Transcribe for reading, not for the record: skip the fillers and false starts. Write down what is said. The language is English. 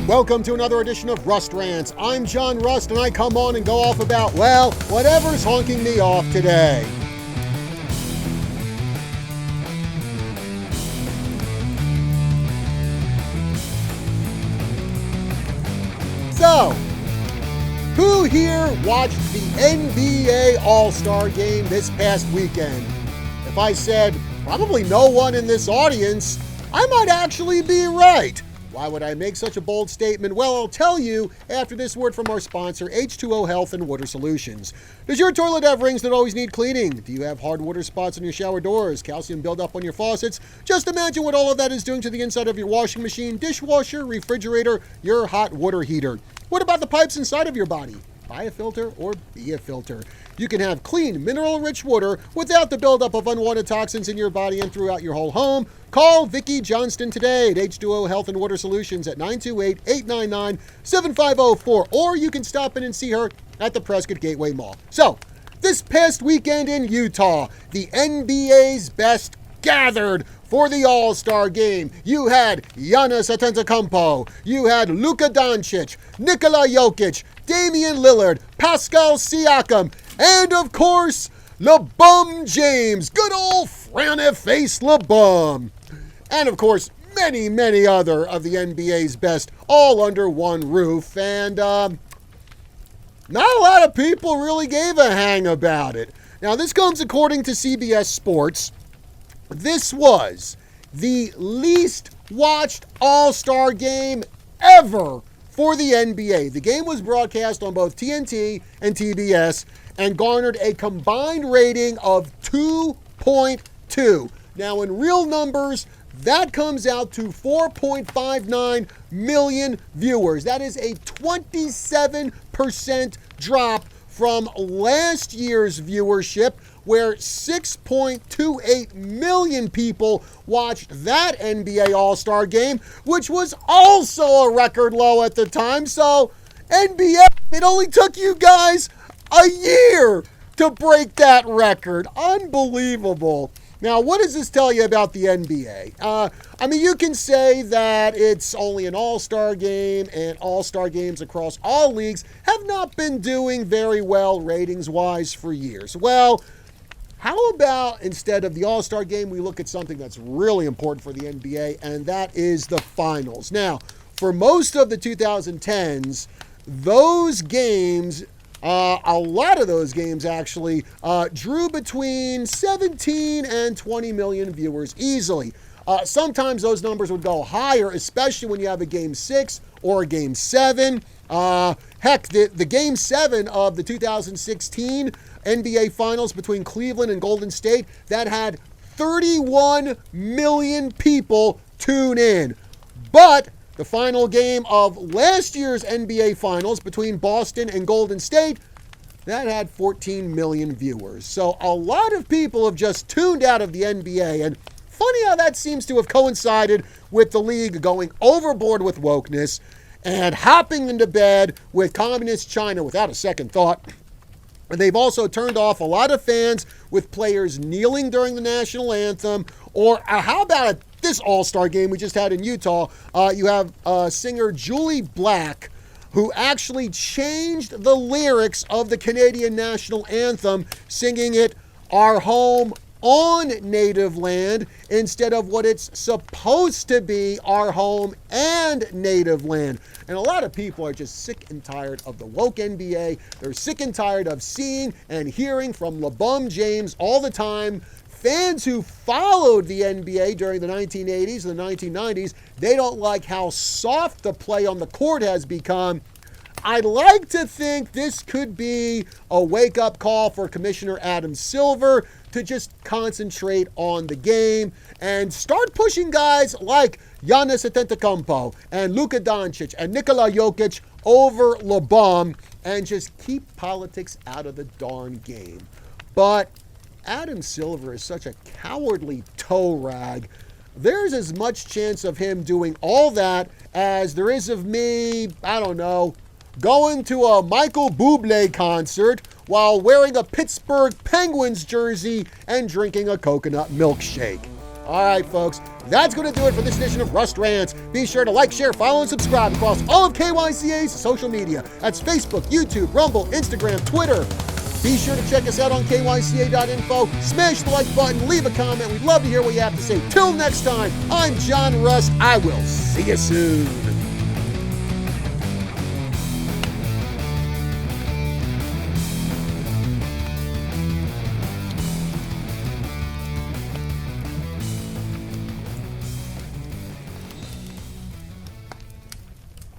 Welcome to another edition of Rust Rants. I'm John Rust, and I come on and go off about, well, whatever's honking me off today. So, who here watched the NBA All-Star Game this past weekend? If I said probably no one in this audience, I might actually be right. Why would I make such a bold statement? Well, I'll tell you after this word from our sponsor, H2O Health and Water Solutions. Does your toilet have rings that always need cleaning? Do you have hard water spots on your shower doors? Calcium buildup on your faucets? Just imagine what all of that is doing to the inside of your washing machine, dishwasher, refrigerator, your hot water heater. What about the pipes inside of your body? Buy a filter or be a filter. You can have clean, mineral-rich water without the buildup of unwanted toxins in your body and throughout your whole home. Call Vicki Johnston today at H2O Health and Water Solutions at 928-899-7504, or you can stop in and see her at the Prescott Gateway Mall. So, this past weekend in Utah, the NBA's best gathered for the All-Star Game. You had Giannis Antetokounmpo, you had Luka Doncic, Nikola Jokic, Damian Lillard, Pascal Siakam, and of course, LeBum James, good old frowny-faced LeBum. And of course, many, many other of the NBA's best, all under one roof. And not a lot of people really gave a hang about it. Now, this comes according to CBS Sports. This was the least watched All-Star Game ever for the NBA. The game was broadcast on both TNT and TBS and garnered a combined rating of 2.2. Now, in real numbers, that comes out to 4.59 million viewers. That is a 27% drop from last year's viewership, where 6.28 million people watched that NBA All-Star Game, which was also a record low at the time. So, NBA, it only took you guys a year to break that record. Unbelievable. Now, what does this tell you about the NBA? You can say that it's only an All-Star Game, and All-Star Games across all leagues have not been doing very well ratings-wise for years. Well, how about instead of the All-Star Game, we look at something that's really important for the NBA, and that is the finals. Now, for most of the 2010s, those games, a lot of those games actually, drew between 17 and 20 million viewers easily. Sometimes those numbers would go higher, especially when you have a Game 6 or a Game 7. Heck, the Game 7 of the 2016 NBA Finals between Cleveland and Golden State, that had 31 million people tune in. But the final game of last year's NBA Finals between Boston and Golden State, that had 14 million viewers. So a lot of people have just tuned out of the NBA, and funny how that seems to have coincided with the league going overboard with wokeness and hopping into bed with communist China without a second thought. And they've also turned off a lot of fans with players kneeling during the national anthem. Or how about at this All-Star Game we just had in Utah, you have singer Julie Black, who actually changed the lyrics of the Canadian national anthem, singing it "Our Home on Native Land" instead of what it's supposed to be, "Our Home and Native Land." And a lot of people are just sick and tired of the woke NBA. They're sick and tired of seeing and hearing from LeBum James all the time. Fans who followed the NBA during the 1980s and the 1990s, they don't like how soft the play on the court has become. I'd like to think this could be a wake-up call for Commissioner Adam Silver to just concentrate on the game and start pushing guys like Giannis Antetokounmpo and Luka Doncic and Nikola Jokic over LeBum and just keep politics out of the darn game. But Adam Silver is such a cowardly toe rag. There's as much chance of him doing all that as there is of me, I don't know, going to a Michael Bublé concert while wearing a Pittsburgh Penguins jersey and drinking a coconut milkshake. All right, folks, that's going to do it for this edition of Rust Rants. Be sure to like, share, follow, and subscribe across all of KYCA's social media. That's Facebook, YouTube, Rumble, Instagram, Twitter. Be sure to check us out on KYCA.info. Smash the like button, leave a comment. We'd love to hear what you have to say. Till next time, I'm John Rust. I will see you soon.